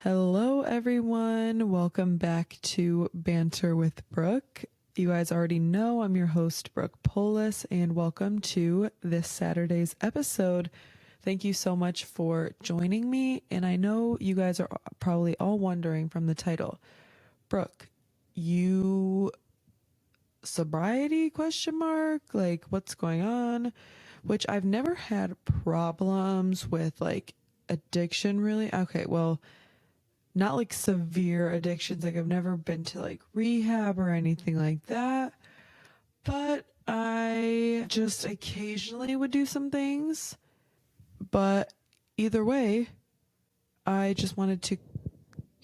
Hello, everyone. Welcome back to Banter with Brooke. You guys already know I'm your host, Brooke Podcast, and welcome to this Saturday's episode. Thank you so much for joining me. And I know you guys are probably all wondering from the title, Brooke, you sobriety question mark? Like, what's going on? Which I've never had problems with, like, addiction really. Okay, well, not like severe addictions. Like I've never been to like rehab or anything like that. But I just occasionally would do some things. But either way, I just wanted to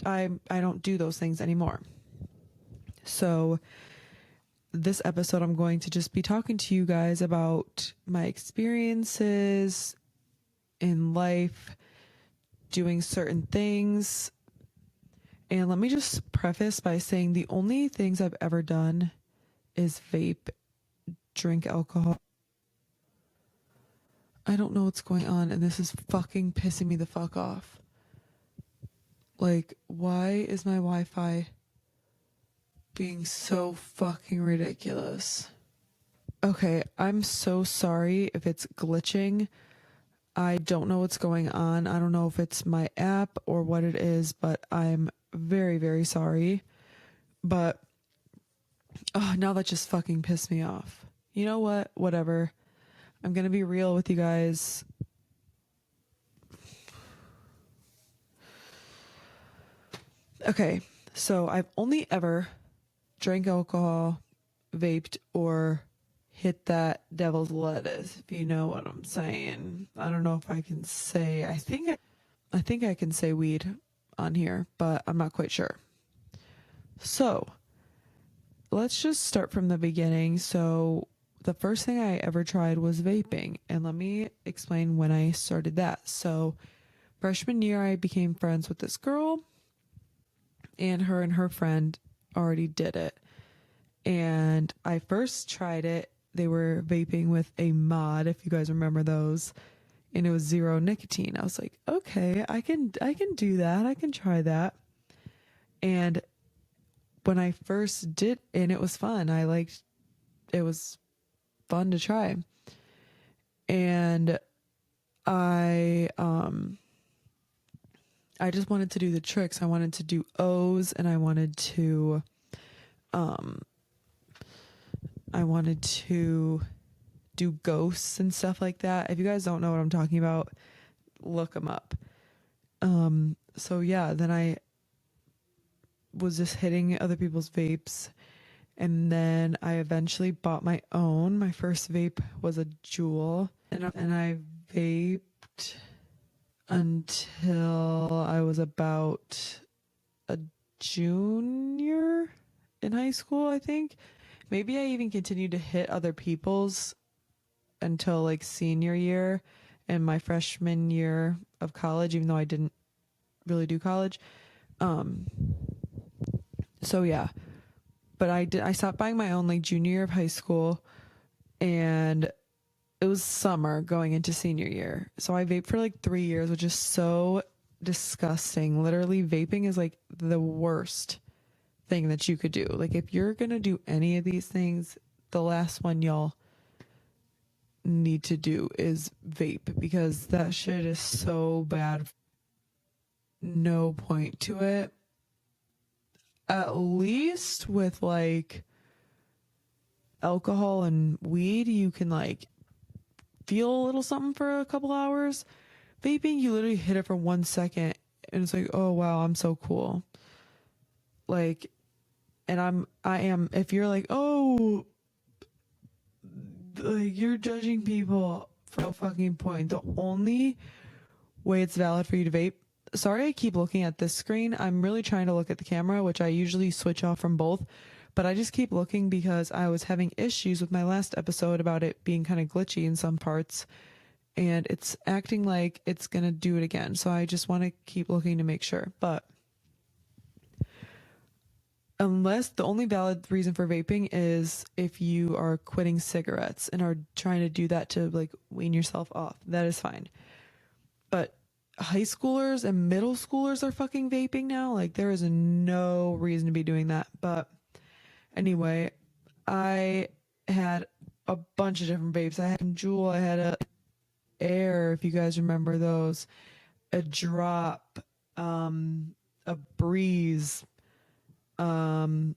I don't do those things anymore. So this episode I'm going to just be talking to you guys about my experiences in life, doing certain things. And let me just preface by saying the only things I've ever done is vape, drink alcohol. I don't know what's going on, and this is fucking pissing me the fuck off. Like, why is my Wi-Fi being so fucking ridiculous? Okay, I'm so sorry if it's glitching. I don't know what's going on. I don't know if it's my app or what it is, but I'm very, very sorry. But now that just fucking pissed me off. You know what? Whatever. I'm gonna be real with you guys. Okay, so I've only ever drank alcohol, vaped, or hit that devil's lettuce, if you know what I'm saying. I don't know if I can say, I think I can say weed on here, but I'm not quite sure. So let's just start from the beginning. So the first thing I ever tried was vaping, and let me explain when I started that. So freshman year, I became friends with this girl, and her friend already did it. And I first tried it. They were vaping with a mod, if you guys remember those, and it was zero nicotine. I was like, okay, I can do that. I can try that. And when I first did, and it was fun. It was fun to try. And I just wanted to do the tricks. I wanted to do O's, and I wanted to do ghosts and stuff like that. If you guys don't know what I'm talking about, look them up. So yeah, then I was just hitting other people's vapes, and then I eventually bought my own. My first vape was a Juul, and I vaped until I was about a junior in high school, I think. Maybe I even continued to hit other people's until like senior year and my freshman year of college, even though I didn't really do college. So yeah, but I stopped buying my own like junior year of high school, and it was summer going into senior year. So I vaped for like 3 years, which is so disgusting. Literally, vaping is like the worst thing that you could do. Like, if you're gonna do any of these things, the last one y'all need to do is vape, because that shit is so bad. No point to it. At least with like alcohol and weed, you can like feel a little something for a couple hours. Vaping, you literally hit it for 1 second and it's like, oh wow, I'm so cool. Like, and I am, if you're like, oh, like you're judging people for no fucking point. The only way it's valid for you to vape, sorry I keep looking at this screen. I'm really trying to look at the camera, which I usually switch off from both, but I just keep looking because I was having issues with my last episode about it being kind of glitchy in some parts, and it's acting like it's gonna do it again. So I just want to keep looking to make sure. But unless the only valid reason for vaping is if you are quitting cigarettes and are trying to do that to like wean yourself off, that is fine. But high schoolers and middle schoolers are fucking vaping now. Like, there is no reason to be doing that. But anyway, I had a bunch of different vapes. I had Juul, I had a Air, if you guys remember those, a Drop, a Breeze. What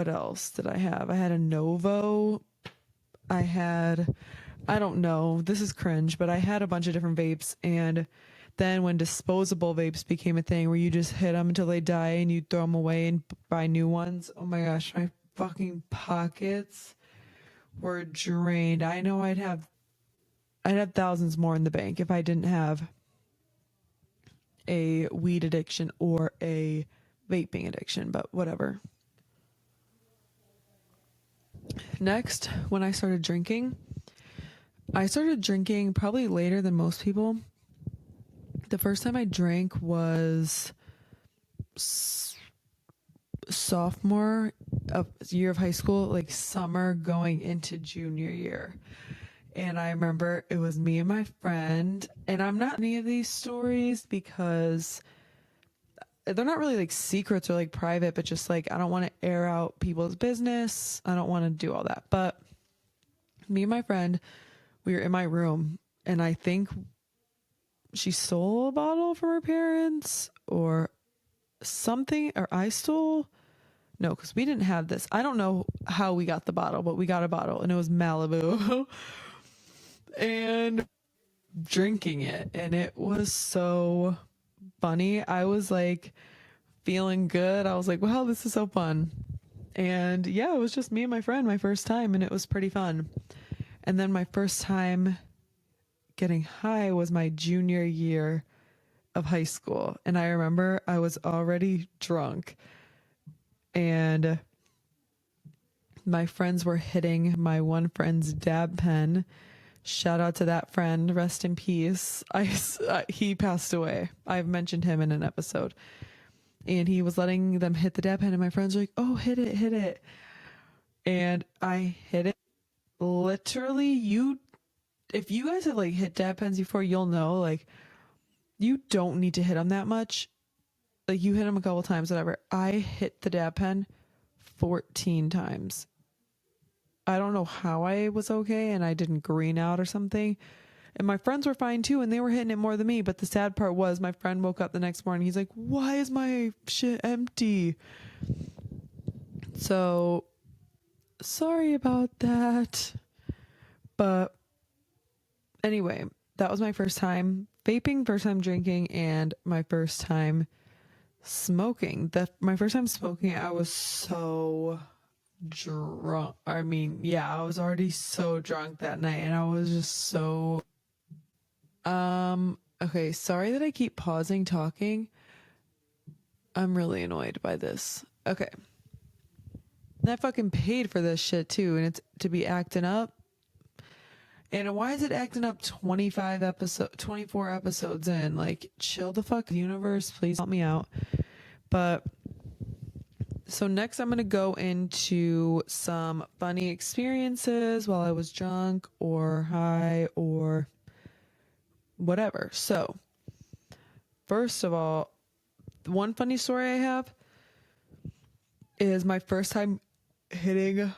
else did I have? I had a Novo. I don't know, this is cringe, but I had a bunch of different vapes. And then when disposable vapes became a thing where you just hit them until they die and you throw them away and buy new ones, oh my gosh, my fucking pockets were drained. I know I'd have thousands more in the bank if I didn't have a weed addiction or a vaping addiction, but whatever. Next, when I started drinking probably later than most people. The first time I drank was sophomore year of high school, like summer going into junior year. And I remember it was me and my friend, and I'm not any of these stories because they're not really like secrets or like private, but just like I don't want to air out people's business. I don't want to do all that. But me and my friend, we were in my room, and I think she stole a bottle from her parents or something, or I stole. No, because we didn't have this. I don't know how we got the bottle, but we got a bottle, and it was Malibu. And drinking it, and it was so funny. I was like feeling good. I was like, wow, this is so fun. And yeah, it was just me and my friend my first time, and it was pretty fun. And then my first time getting high was my junior year of high school, and I remember I was already drunk, and my friends were hitting my one friend's dab pen. Shout out to that friend, rest in peace. He passed away. I've mentioned him in an episode, and he was letting them hit the dab pen, and my friends were like, oh, hit it, and I hit it. Literally, if you guys have like hit dab pens before, you'll know, like, you don't need to hit them that much. Like, you hit them a couple times, whatever. I hit the dab pen 14 times. I don't know how I was okay and I didn't green out or something. And my friends were fine too, and they were hitting it more than me. But the sad part was my friend woke up the next morning. He's like, why is my shit empty? So sorry about that. But anyway, that was my first time vaping, first time drinking, and my first time smoking. My first time smoking, I was so drunk. I mean, yeah, I was already so drunk that night, and I was just so okay, sorry that I keep pausing talking. I'm really annoyed by this. Okay. And I fucking paid for this shit too, and it's to be acting up. And why is it acting up 24 episodes in? Like, chill the fuck, universe, please help me out. But so next I'm going to go into some funny experiences while I was drunk or high or whatever. So first of all, one funny story I have is my first time hitting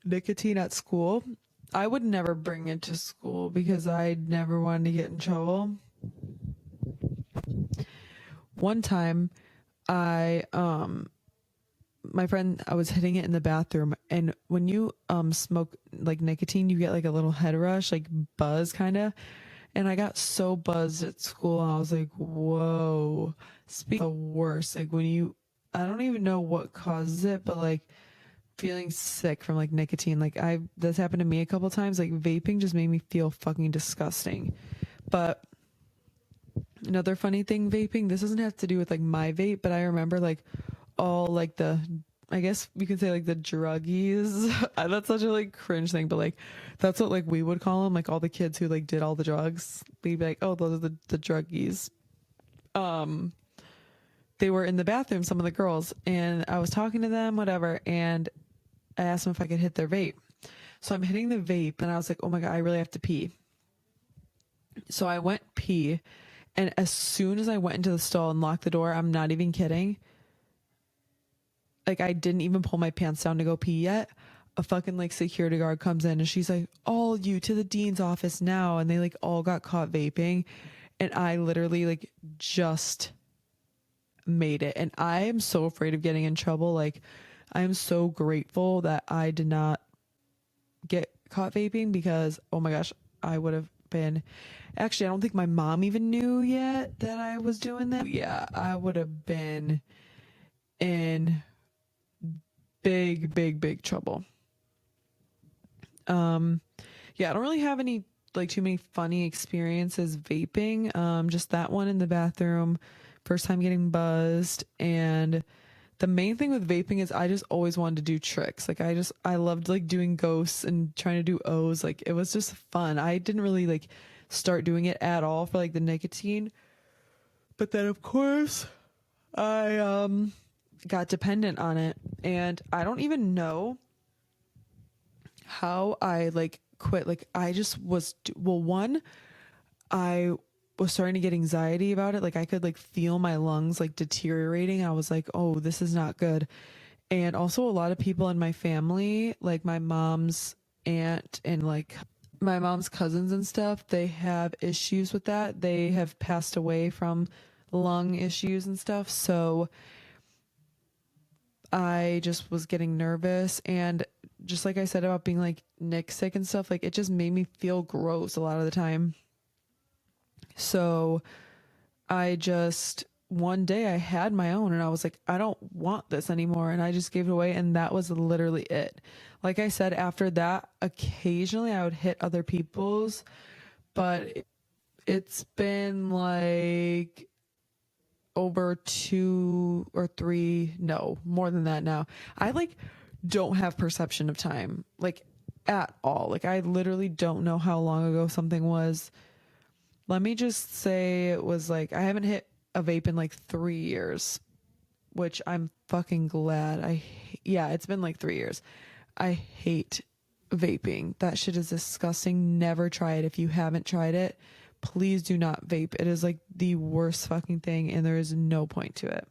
nicotine at school. I would never bring it to school because I never wanted to get in trouble. One time my friend, I was hitting it in the bathroom, and when you smoke like nicotine, you get like a little head rush, like buzz kind of. And I got so buzzed at school, and I was like, whoa. Speaking of the worst, like I don't even know what causes it, but like feeling sick from like nicotine. Like that's happened to me a couple times. Like vaping just made me feel fucking disgusting. But another funny thing, vaping, this doesn't have to do with like my vape, but I remember like all like I guess you could say like the druggies. That's such a like cringe thing, but like that's what like we would call them, like all the kids who like did all the drugs. We'd be like, oh, those are the druggies. They were in the bathroom, some of the girls, and I was talking to them, whatever, and I asked them if I could hit their vape. So I'm hitting the vape, and I was like, oh my God, I really have to pee. So I went pee, And as soon as I went into the stall and locked the door, I'm not even kidding, like I didn't even pull my pants down to go pee yet, a fucking like security guard comes in and she's like, all you to the dean's office now. And they like all got caught vaping. And I literally like just made it. And I am so afraid of getting in trouble. Like I am so grateful that I did not get caught vaping, because oh my gosh, I would have been, actually I don't think my mom even knew yet that I was doing that. Yeah, I would have been in big trouble. Yeah, I don't really have any like too many funny experiences vaping. Just that one in the bathroom, first time getting buzzed. And the main thing with vaping is I just always wanted to do tricks. Like I loved like doing ghosts and trying to do O's. Like it was just fun. I didn't really like start doing it at all for like the nicotine. But then of course I got dependent on it, and I don't even know how I like quit. Like I just was, well, one, I was starting to get anxiety about it. Like I could like feel my lungs like deteriorating. I was like, oh, this is not good. And also a lot of people in my family, like my mom's aunt and like my mom's cousins and stuff, they have issues with that. They have passed away from lung issues and stuff. So I just was getting nervous, and just like I said about being like Nick sick and stuff, like it just made me feel gross a lot of the time. So I just, one day I had my own and I was like, I don't want this anymore. And I just gave it away. And that was literally it. Like I said, after that, occasionally I would hit other people's, but it's been like over 2 or 3, no, more than that now. I like don't have perception of time, like at all. Like I literally don't know how long ago something was. Let me just say it was like, I haven't hit a vape in like 3 years, which I'm fucking glad. Yeah, it's been like 3 years. I hate vaping. That shit is disgusting. Never try it. If you haven't tried it, please do not vape. It is like the worst fucking thing, and there is no point to it.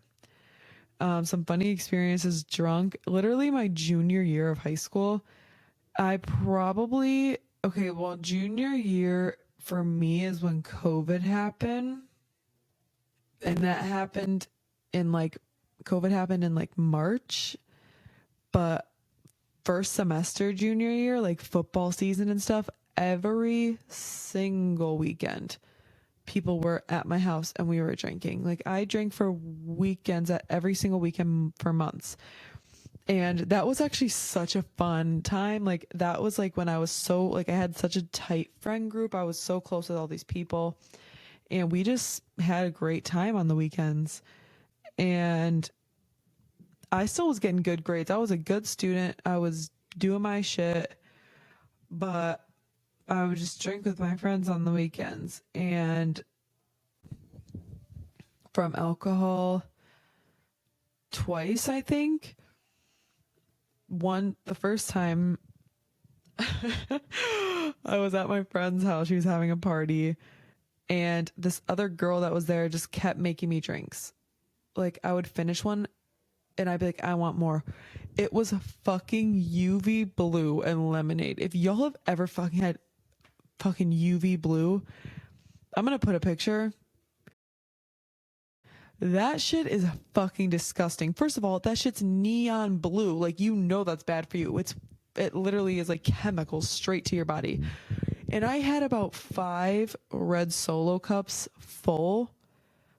Some funny experiences drunk. Literally my junior year of high school, I probably, okay, well, junior year for me is when COVID happened. And that happened in like, COVID happened in like March. But first semester junior year, like football season and stuff, every single weekend, people were at my house and we were drinking. Like I drank for weekends, at every single weekend for months. And that was actually such a fun time. Like that was like when I was so, like I had such a tight friend group. I was so close with all these people, and we just had a great time on the weekends. And I still was getting good grades. I was a good student. I was doing my shit, but I would just drink with my friends on the weekends. And from alcohol, twice, I think. The first time I was at my friend's house. She was having a party, and this other girl that was there just kept making me drinks. Like I would finish one and I'd be like, I want more. It was fucking UV blue and lemonade. If y'all have ever fucking had fucking UV blue, I'm gonna put a picture. That shit is fucking disgusting. First of all, that shit's neon blue. Like you know that's bad for you. It literally is like chemicals straight to your body. And I had about 5 red Solo cups full,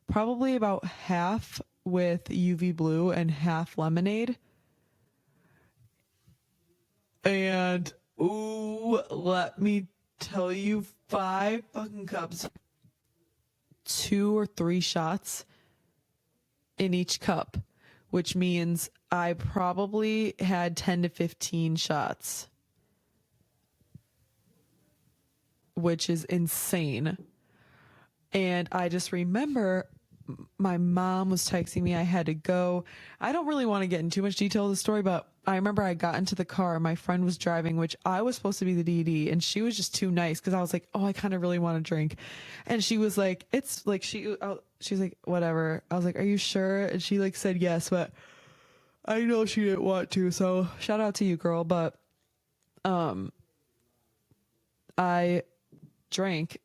probably about half with UV blue and half lemonade. And ooh, let me tell you, 5 fucking cups, 2 or 3 shots in each cup, which means I probably had 10 to 15 shots, which is insane. And I just remember my mom was texting me. I had to go. I don't really want to get into too much detail of the story, but I remember I got into the car. My friend was driving, which I was supposed to be the DD, and she was just too nice because I was like, oh, I kind of really want to drink. And she was like, it's like, she's like, whatever. I was like, are you sure? And she like said yes, but I know she didn't want to. So shout out to you, girl. But I drank.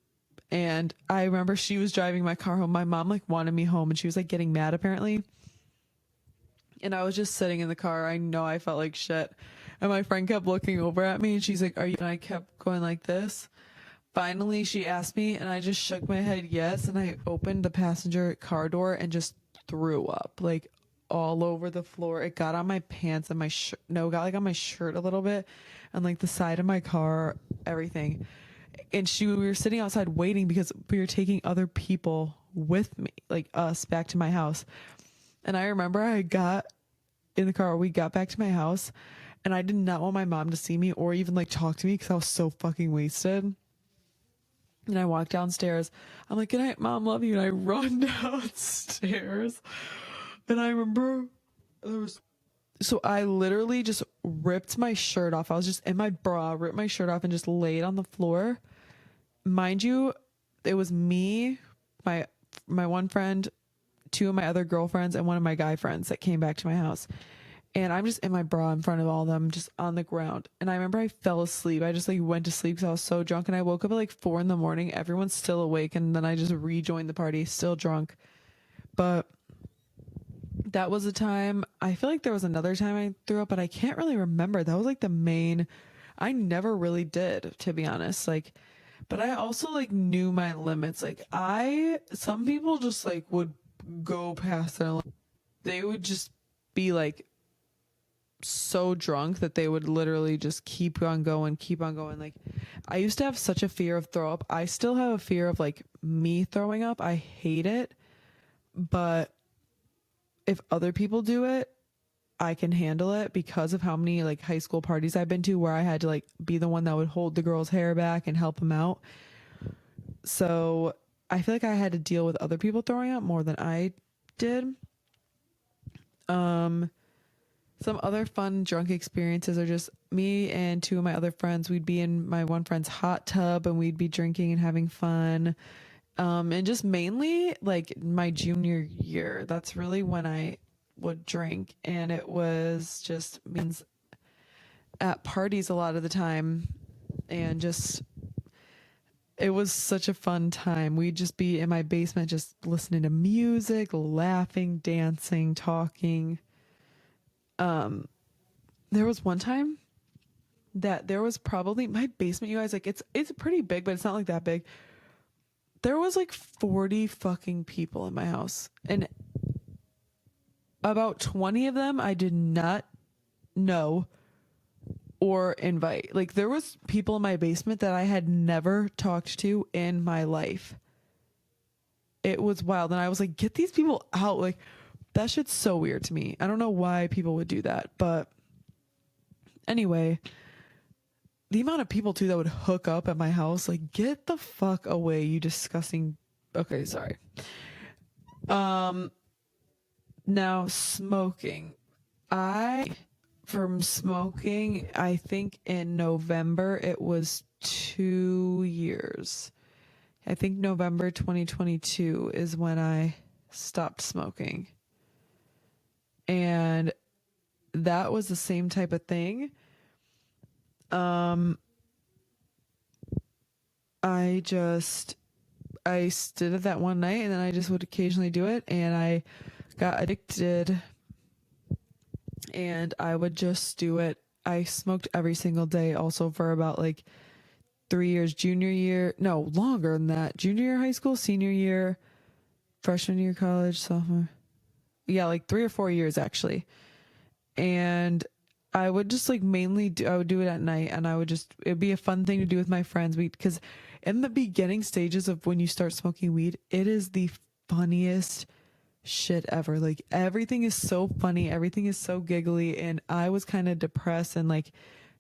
And I remember she was driving my car home. My mom like wanted me home and she was like getting mad apparently. And I was just sitting in the car. I know I felt like shit. And my friend kept looking over at me and she's like, are you? And I kept going like this. Finally, she asked me and I just shook my head yes. And I opened the passenger car door and just threw up like all over the floor. It got on my pants and my shirt. No, it got like on my shirt a little bit and like the side of my car, everything. And we were sitting outside waiting because we were taking other people with me, like us, back to my house. And I remember I got in the car, we got back to my house, and I did not want my mom to see me or even like talk to me because I was so fucking wasted. And I walked downstairs. I'm like, good night, mom, love you. And I run downstairs. And I remember so I literally just ripped my shirt off. I was just in my bra, ripped my shirt off and just laid on the floor. Mind you, it was me, my one friend, two of my other girlfriends, and one of my guy friends that came back to my house. And I'm just in my bra in front of all of them, just on the ground. And I remember I fell asleep. I just like went to sleep because I was so drunk. And I woke up at like 4 a.m. Everyone's still awake. And then I just rejoined the party, still drunk. But that was a time. I feel like there was another time I threw up, but I can't really remember. That was like the main. I never really did, to be honest. Like, but I also like knew my limits. Like some people just like would go past their limits. They would just be like so drunk that they would literally just keep on going. Like, I used to have such a fear of throw up. I still have a fear of like me throwing up. I hate it. But if other people do it, I can handle it because of how many like high school parties I've been to where I had to like be the one that would hold the girl's hair back and help them out. So I feel like I had to deal with other people throwing up more than I did. Some other fun drunk experiences are just me and two of my other friends. We'd be in my one friend's hot tub and we'd be drinking and having fun. And just mainly like my junior year, that's really when I would drink. And it was just means at parties a lot of the time. And just, it was such a fun time. We'd just be in my basement, just listening to music, laughing, dancing, talking. There was one time that there was probably my basement, you guys, like it's pretty big, but it's not like that big. There was like 40 fucking people in my house, and about 20 of them I did not know or invite. Like, there was people in my basement that I had never talked to in my life. It was wild. And I was like, get these people out. Like, that shit's so weird to me. I don't know why people would do that. But anyway, the amount of people too that would hook up at my house, like, get the fuck away, you disgusting. Okay, sorry. Now smoking. From smoking, I think in November it was 2 years. I think November 2022 is when I stopped smoking. And that was the same type of thing. I did it that one night, and then I just would occasionally do it, and I got addicted, and I would just do it. I smoked every single day also for about like 3 years. Junior year, no, longer than that. Junior year high school, senior year, freshman year college, sophomore. Yeah, like 3 or 4 years actually. And I would just like I would do it at night, and it'd be a fun thing to do with my friends. Because in the beginning stages of when you start smoking weed, it is the funniest shit ever. Like, everything is so funny, everything is so giggly, and I was kind of depressed and like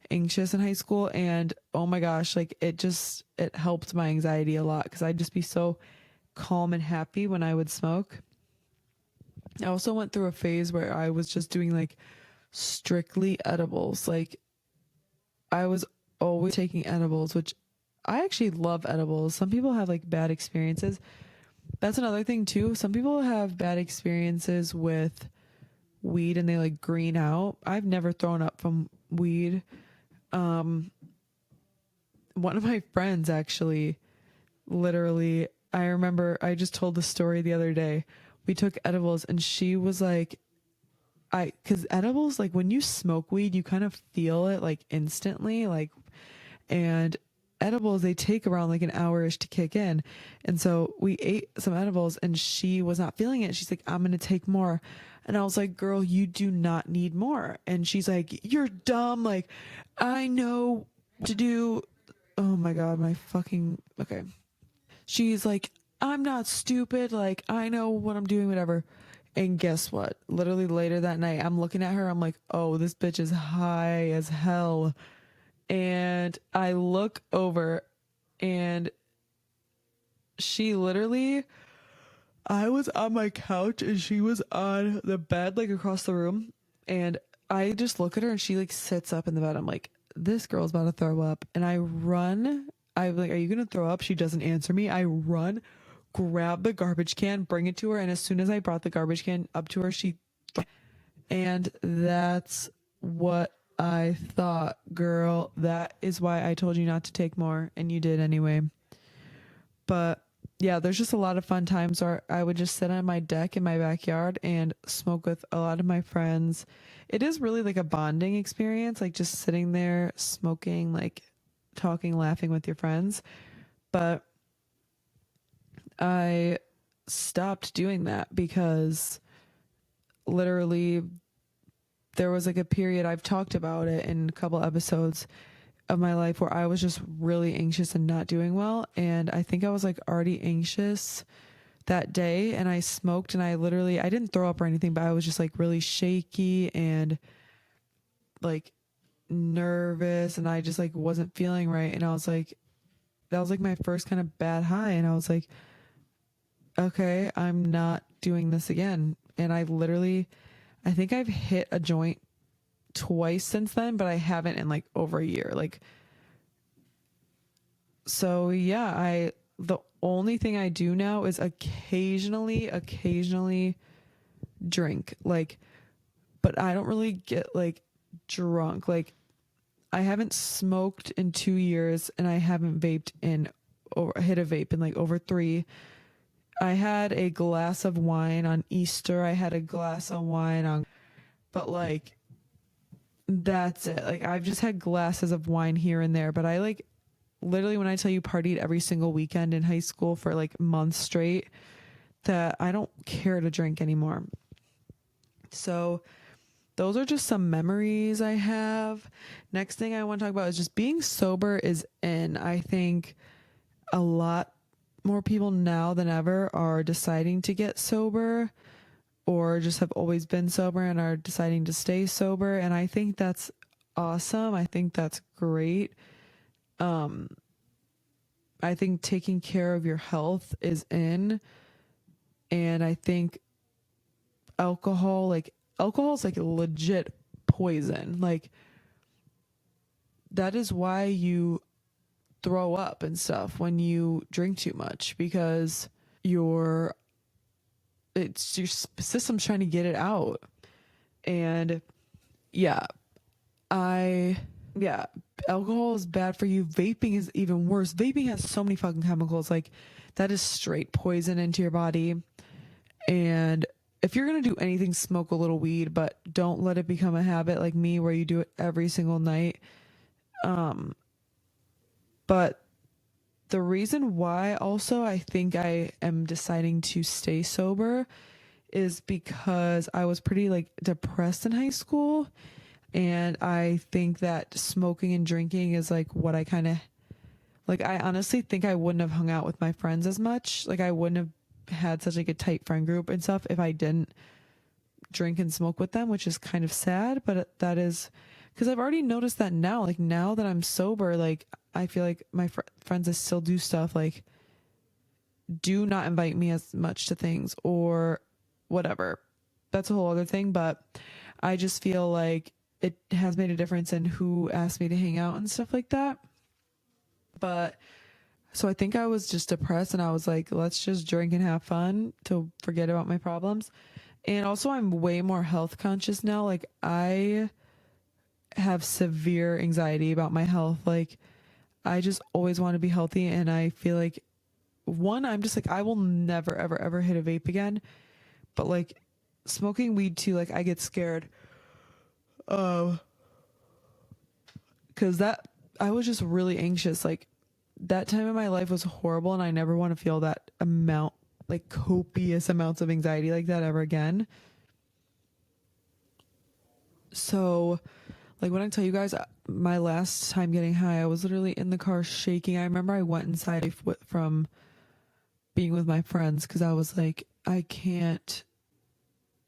anxious in high school, and oh my gosh, like it helped my anxiety a lot because I'd just be so calm and happy when I would smoke. I also went through a phase where I was just doing like strictly edibles. Like I was always taking edibles, which I actually love edibles. Some people have like bad experiences. That's another thing too. Some people have bad experiences with weed and they like green out. I've never thrown up from weed. Um, One of my friends actually, literally, I remember I just told the story the other day. We took edibles and she was like, cause edibles, like when you smoke weed, you kind of feel it like instantly, like, and edibles, they take around like an hour-ish to kick in. And so we ate some edibles and she was not feeling it. She's like, I'm going to take more. And I was like, girl, you do not need more. And she's like, you're dumb. Like, I know what to do. Oh my God, okay. She's like, I'm not stupid. Like, I know what I'm doing, whatever. And guess what? Literally later that night, I'm looking at her. I'm like, oh, this bitch is high as hell. And I look over and she literally, I was on my couch and she was on the bed, like across the room. And I just look at her and she like sits up in the bed. I'm like, this girl's about to throw up. And I run. I'm like, are you going to throw up? She doesn't answer me. I run, grab the garbage can, bring it to her. And as soon as I brought the garbage can up to her, and that's what I thought, girl. That is why I told you not to take more. And you did anyway. But yeah, there's just a lot of fun times where I would just sit on my deck in my backyard and smoke with a lot of my friends. It is really like a bonding experience, like just sitting there smoking, like talking, laughing with your friends. But I stopped doing that because literally there was like a period, I've talked about it in a couple episodes of my life, where I was just really anxious and not doing well. And I think I was like already anxious that day, and I smoked, and I didn't throw up or anything, but I was just like really shaky and like nervous, and I just like wasn't feeling right. And I was like, that was like my first kind of bad high. And I was like, okay, I'm not doing this again. And I think I've hit a joint twice since then, but I haven't in like over a year. Like, so yeah, the only thing I do now is occasionally drink. Like, but I don't really get like drunk. Like, I haven't smoked in 2 years and I haven't vaped in or hit a vape in like over 3. I had a glass of wine on Easter. I had a glass of wine on, but like, that's it. Like, I've just had glasses of wine here and there, but I like literally, when I tell you partied every single weekend in high school for like months straight, that I don't care to drink anymore. So those are just some memories I have. Next thing I want to talk about is just being sober is in. I think a lot more people now than ever are deciding to get sober, or just have always been sober and are deciding to stay sober. And I think that's awesome. I think that's great. Um, I think taking care of your health is in. And I think alcohol is like a legit poison. Like, that is why you throw up and stuff when you drink too much, because your it's your system's trying to get it out. And yeah, I yeah, alcohol is bad for you. Vaping is even worse. Vaping has so many fucking chemicals. Like, that is straight poison into your body. And if you're going to do anything, smoke a little weed, but don't let it become a habit like me where you do it every single night. But the reason why also I think I am deciding to stay sober is because I was pretty like depressed in high school. And I think that smoking and drinking is like what I kind of like. I honestly think I wouldn't have hung out with my friends as much. Like, I wouldn't have had such like a tight friend group and stuff if I didn't drink and smoke with them, which is kind of sad. But that is because I've already noticed that now. Like, now that I'm sober, like, I feel like my friends that still do stuff like do not invite me as much to things or whatever. that's a whole other thing, but I just feel like it has made a difference in who asked me to hang out and stuff like that. But so I think I was just depressed and I was like, let's just drink and have fun to forget about my problems. And also I'm way more health conscious now. Like I have severe anxiety about my health. Like I just always want to be healthy, and I feel like one, I'm just like I will never ever ever hit a vape again. But like smoking weed too, like I get scared. Cuz that I was just really anxious. Like that time in my life was horrible, and I never want to feel that amount, like copious amounts of anxiety like that ever again. So like when I tell you guys my last time getting high, I was literally in the car shaking. I remember I went inside from being with my friends because I was like, I can't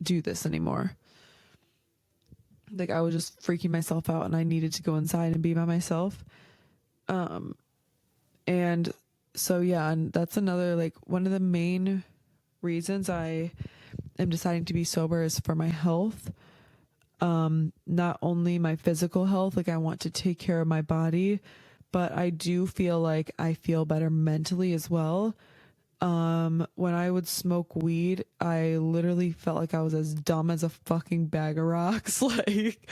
do this anymore. Like I was just freaking myself out and I needed to go inside and be by myself. And so yeah, and that's another, like, one of the main reasons I am deciding to be sober is for my health. Not only my physical health, like I want to take care of my body, but I do feel like I feel better mentally as well. When I would smoke weed, I literally felt like I was as dumb as a fucking bag of rocks. Like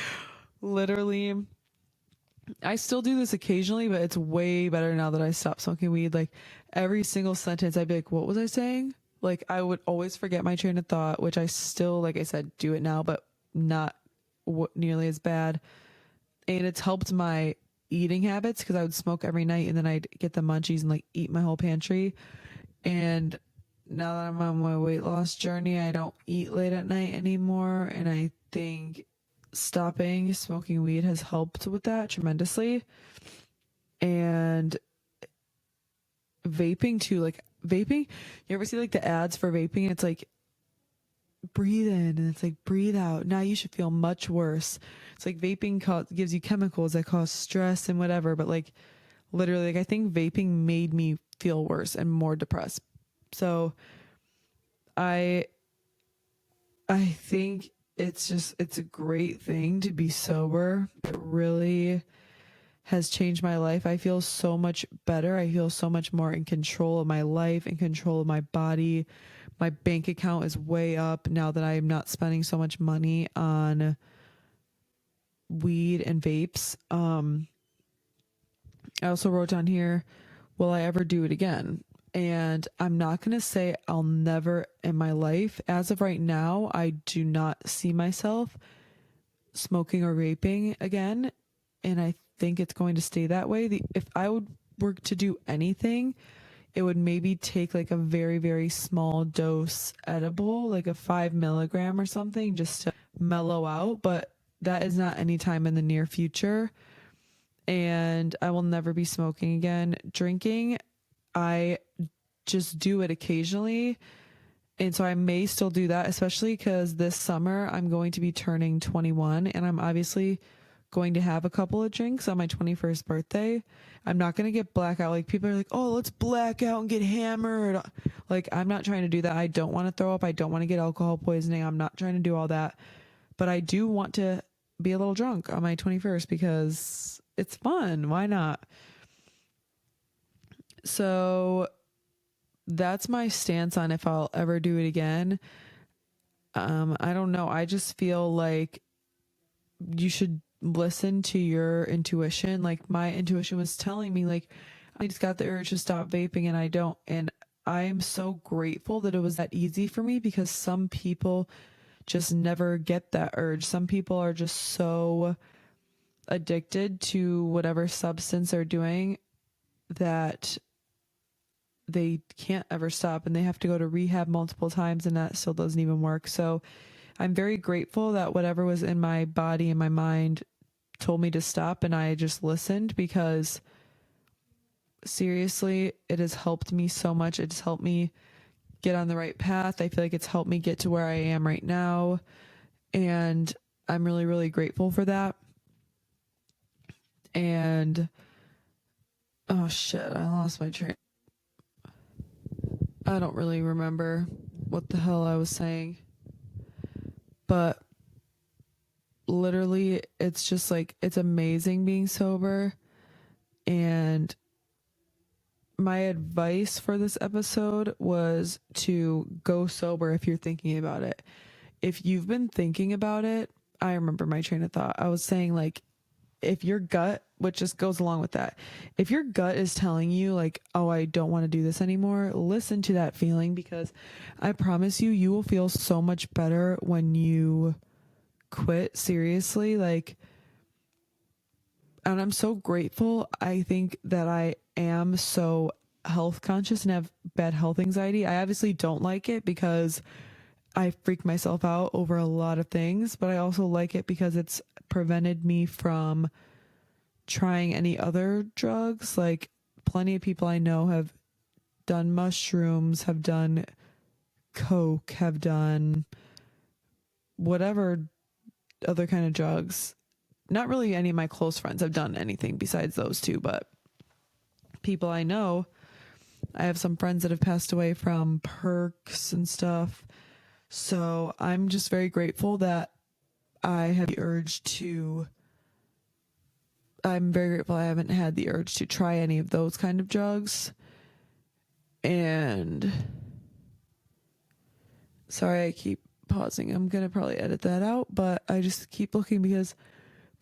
literally, I still do this occasionally, but it's way better now that I stopped smoking weed. Like every single sentence, I'd be like, what was I saying? Like I would always forget my train of thought, which I still, like I said, do it now, but not nearly as bad. And it's helped my eating habits because I would smoke every night and then I'd get the munchies and like eat my whole pantry. And now that I'm on my weight loss journey, I don't eat late at night anymore. And I think stopping smoking weed has helped with that tremendously. And vaping too, like vaping, you ever see like the ads for vaping? It's like breathe in and it's like breathe out. Now you should feel much worse. It's like vaping gives you chemicals that cause stress and whatever, but like literally, like I think vaping made me feel worse and more depressed. So I think it's a great thing to be sober. It really has changed my life. I feel so much better. I feel so much more in control of my life, in control of my body. My bank account is way up now that I am not spending so much money on weed and vapes. I also wrote down here, will I ever do it again? And I'm not going to say I'll never in my life. As of right now, I do not see myself smoking or vaping again. And I think it's going to stay that way. If I would were to do anything, it would maybe take like a very, very small dose edible, like a 5 milligram or something, just to mellow out. But that is not anytime in the near future. And I will never be smoking again. Drinking, I just do it occasionally. And so I may still do that, especially because this summer I'm going to be turning 21 and I'm obviously going to have a couple of drinks on my 21st birthday. I'm not going to get blackout. Like people are like, oh, let's black out and get hammered. Like I'm not trying to do that. I don't want to throw up. I don't want to get alcohol poisoning. I'm not trying to do all that. But I do want to be a little drunk on my 21st because it's fun. Why not? So that's my stance on if I'll ever do it again. I don't know. I just feel like you should listen to your intuition. Like my intuition was telling me like I just got the urge to stop vaping and I don't. And I am so grateful that it was that easy for me because some people just never get that urge. Some people are just so addicted to whatever substance they're doing that they can't ever stop and they have to go to rehab multiple times and that still doesn't even work. So I'm very grateful that whatever was in my body and my mind told me to stop and I just listened because seriously, it has helped me so much. It's helped me get on the right path. I feel like it's helped me get to where I am right now. And I'm really, really grateful for that. And oh shit, I lost my train. I don't really remember what the hell I was saying. but literally it's just like, it's amazing being sober. And my advice for this episode was to go sober if you're thinking about it. If you've been thinking about it, I remember my train of thought. I was saying, like, if your gut, which just goes along with that, if your gut is telling you like, oh, I don't want to do this anymore, listen to that feeling, because I promise you, you will feel so much better when you quit. Seriously, like, and I'm so grateful. I think that I am so health conscious and have bad health anxiety. I obviously don't like it because I freak myself out over a lot of things, but I also like it because it's prevented me from trying any other drugs. Like, plenty of people I know have done mushrooms, have done coke, have done whatever other kind of drugs. Not really any of my close friends have done anything besides those two, but people I know, I have some friends that have passed away from perks and stuff. So I'm just very grateful that I'm very grateful I haven't had the urge to try any of those kind of drugs. And sorry, I keep pausing. I'm going to probably edit that out, but I just keep looking because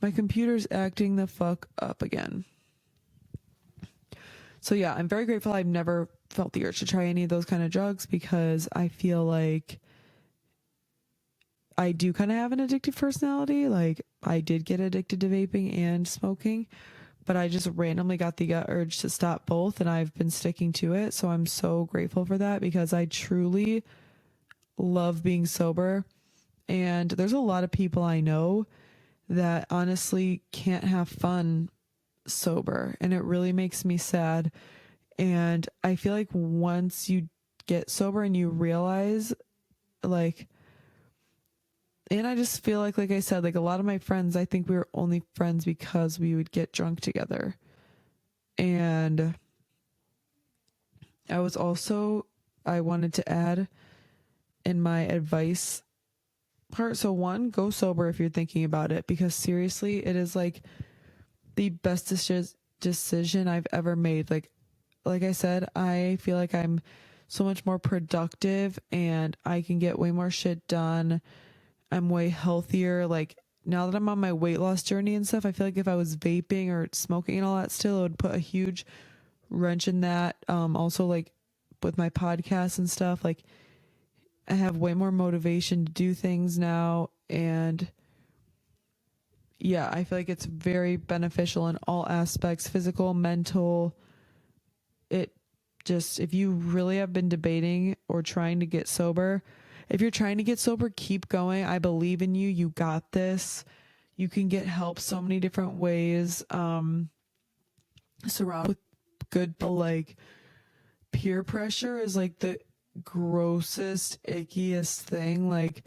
my computer's acting the fuck up again. So yeah, I'm very grateful I've never felt the urge to try any of those kind of drugs, because I feel like I do kind of have an addictive personality. Like, I did get addicted to vaping and smoking, but I just randomly got the gut urge to stop both, and I've been sticking to it. So I'm so grateful for that, because I truly love being sober. And there's a lot of people I know that honestly can't have fun sober, and it really makes me sad. And I feel like once you get sober and you realize, like, and I just feel like I said, like, a lot of my friends, I think we were only friends because we would get drunk together. And I wanted to add in my advice part. So one, go sober if you're thinking about it, because seriously, it is like the best decision I've ever made. Like I said, I feel like I'm so much more productive and I can get way more shit done. I'm way healthier. Like, now that I'm on my weight loss journey and stuff, I feel like if I was vaping or smoking and all that still, it would put a huge wrench in that. Also, like, with my podcast and stuff, like, I have way more motivation to do things now. And yeah, I feel like it's very beneficial in all aspects, physical, mental. It just, if you really have been debating or trying to get sober, if you're trying to get sober, keep going. I believe in you. You got this. You can get help so many different ways. Surround with good, but like, peer pressure is like the grossest, ickiest thing. Like,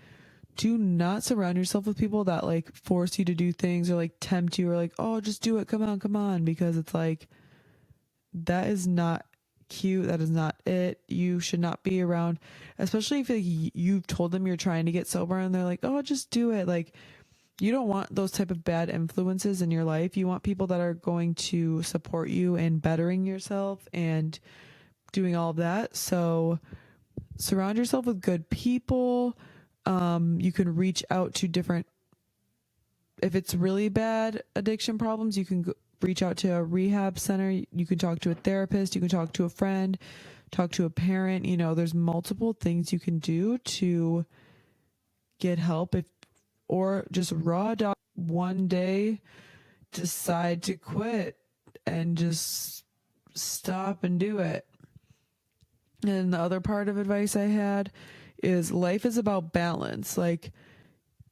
do not surround yourself with people that like force you to do things or like tempt you or like, oh, just do it. Come on. Because it's like, that is not cute. That is not it. You should not be around, especially if like, you've told them you're trying to get sober and they're like, oh, just do it. Like, you don't want those type of bad influences in your life. You want people that are going to support you in bettering yourself and doing all of that. So surround yourself with good people. You can reach out to different, if it's really bad addiction problems, you can reach out to a rehab center. You can talk to a therapist. You can talk to a friend, talk to a parent. You know, there's multiple things you can do to get help. Or just raw dog one day, decide to quit and just stop and do it. And the other part of advice I had is, life is about balance. Like,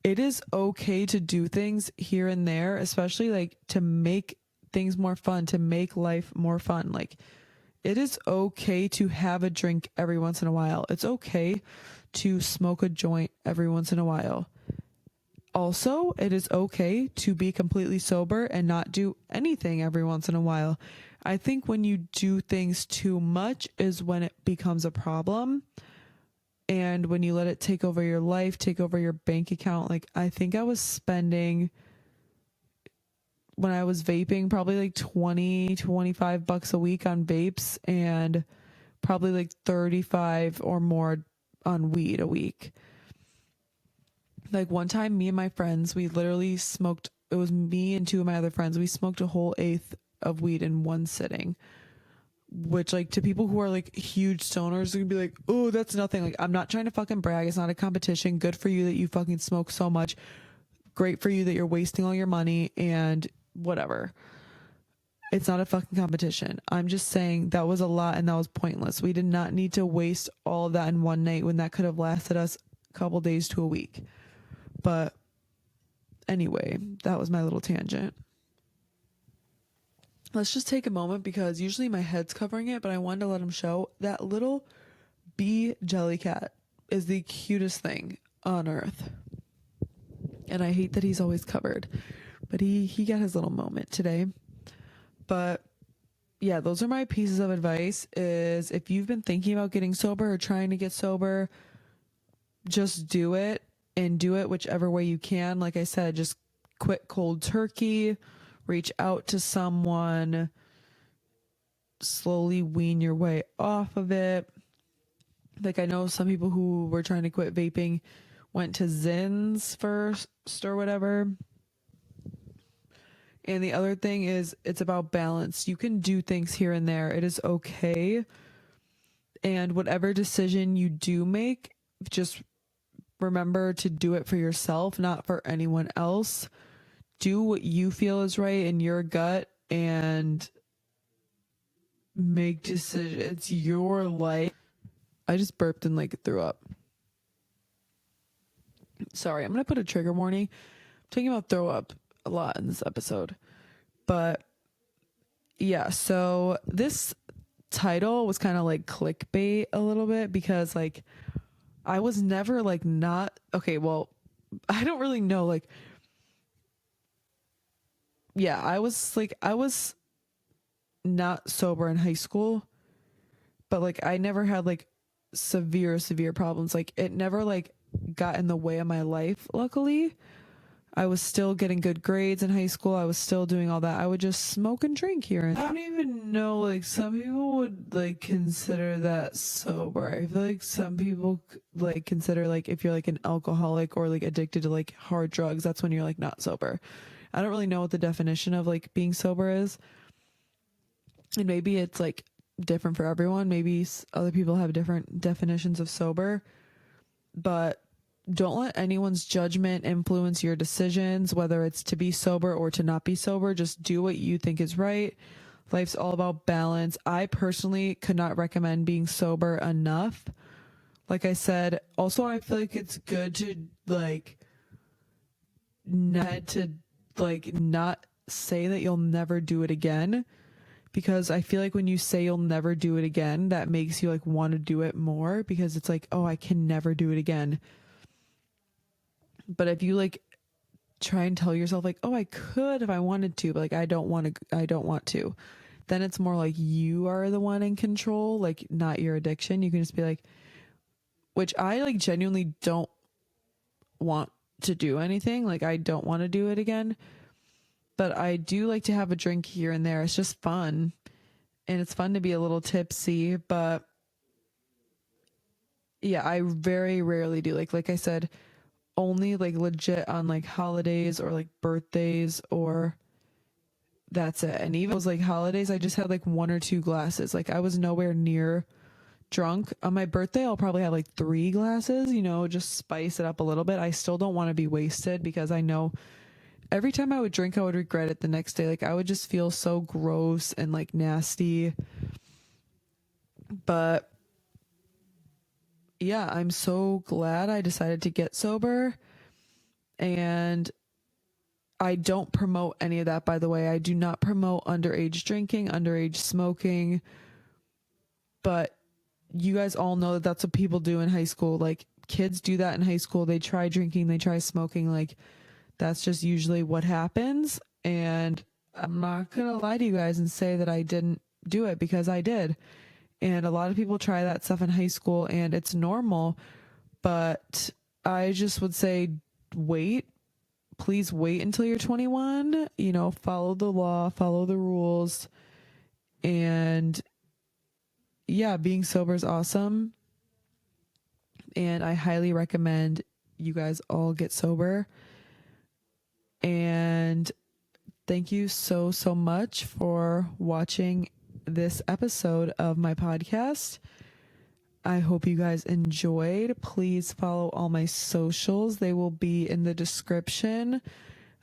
it is okay to do things here and there, especially like to make things more fun, to make life more fun. Like, it is okay to have a drink every once in a while. It's okay to smoke a joint every once in a while. Also, it is okay to be completely sober and not do anything every once in a while. I think when you do things too much is when it becomes a problem. And when you let it take over your life, take over your bank account, like I think I was spending, when I was vaping, probably like 20-25 bucks a week on vapes, and probably like 35 or more on weed a week. Like one time, me and my friends, we literally smoked, it was me and two of my other friends, we smoked a whole eighth of weed in one sitting, which like to people who are like huge stoners are gonna be like, oh, that's nothing. Like, I'm not trying to fucking brag. It's not a competition. Good for you that you fucking smoke so much. Great for you that you're wasting all your money and whatever. It's not a fucking competition. I'm just saying that was a lot and that was pointless. We did not need to waste all of that in one night when that could have lasted us a couple days to a week. But anyway, that was my little tangent. Let's just take a moment, because usually my head's covering it, but I wanted to let him show that little bee jelly cat is the cutest thing on earth. And I hate that he's always covered, but he got his little moment today. But yeah, those are my pieces of advice. Is if you've been thinking about getting sober or trying to get sober, just do it, and do it whichever way you can. Like I said, just quit cold turkey, reach out to someone, slowly wean your way off of it. Like I know some people who were trying to quit vaping went to Zins first or whatever. And the other thing is, it's about balance. You can do things here and there. It is okay. And whatever decision you do make, just remember to do it for yourself, not for anyone else. Do what you feel is right in your gut and make decisions. It's your life. I just burped and like threw up. Sorry, I'm going to put a trigger warning. I'm talking about throw up a lot in this episode. But yeah, so this title was kind of like clickbait a little bit, because like I was never like not okay. Well, I don't really know. Like, yeah, I was not sober in high school, but like I never had like severe problems. Like it never like got in the way of my life. Luckily, I was still getting good grades in high school. I was still doing all that. I would just smoke and drink here. And I don't even know, like some people would like consider that sober. I feel like some people like consider like if you're like an alcoholic or like addicted to like hard drugs, that's when you're like not sober. I don't really know what the definition of like being sober is. And maybe it's like different for everyone. Maybe other people have different definitions of sober, but don't let anyone's judgment influence your decisions, whether it's to be sober or to not be sober. Just do what you think is right. Life's all about balance. I personally could not recommend being sober enough. Like I said, also I feel like it's good to like not say that you'll never do it again, because I feel like when you say you'll never do it again, that makes you like want to do it more, because it's like, oh, I can never do it again. But if you like try and tell yourself like, oh, I could if I wanted to, but like I don't want to, then it's more like you are the one in control, like not your addiction. You can just be like, which I like genuinely don't want to do anything. Like I don't want to do it again, but I do like to have a drink here and there. It's just fun, and it's fun to be a little tipsy. But yeah, I very rarely do. Like I said, only like legit on like holidays or like birthdays, or that's it. And even those like holidays, I just had like 1 or 2 glasses. Like I was nowhere near drunk. On my birthday, I'll probably have like 3 glasses, just spice it up a little bit. I still don't want to be wasted, because I know every time I would drink, I would regret it the next day. Like I would just feel so gross and like nasty. But yeah, I'm so glad I decided to get sober. And I don't promote any of that, by the way. I do not promote underage drinking, underage smoking. But you guys all know that that's what people do in high school. Like kids do that in high school. They try drinking, they try smoking. Like that's just usually what happens. And I'm not going to lie to you guys and say that I didn't do it, because I did. And a lot of people try that stuff in high school, and it's normal. But I just would say please wait until you're 21, follow the law, follow the rules. And yeah, being sober is awesome. And I highly recommend you guys all get sober. And thank you so, so much for watching this episode of my podcast. I hope you guys enjoyed. Please follow all my socials. They will be in the description.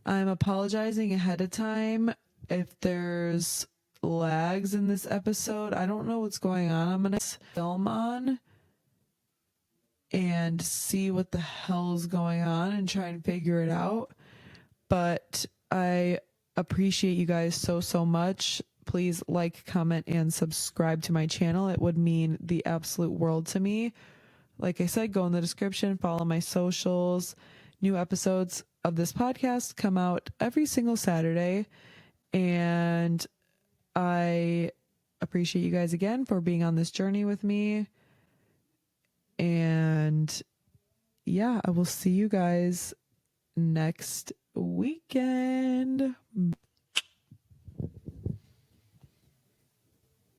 I'm apologizing ahead of time if there's lags in this episode. I don't know what's going on. I'm going to film on and see what the hell's going on and try and figure it out. But I appreciate you guys so, so much. Please like, comment, and subscribe to my channel. It would mean the absolute world to me. Like I said, go in the description, follow my socials. New episodes of this podcast come out every single Saturday. And I appreciate you guys again for being on this journey with me. And yeah, I will see you guys next weekend.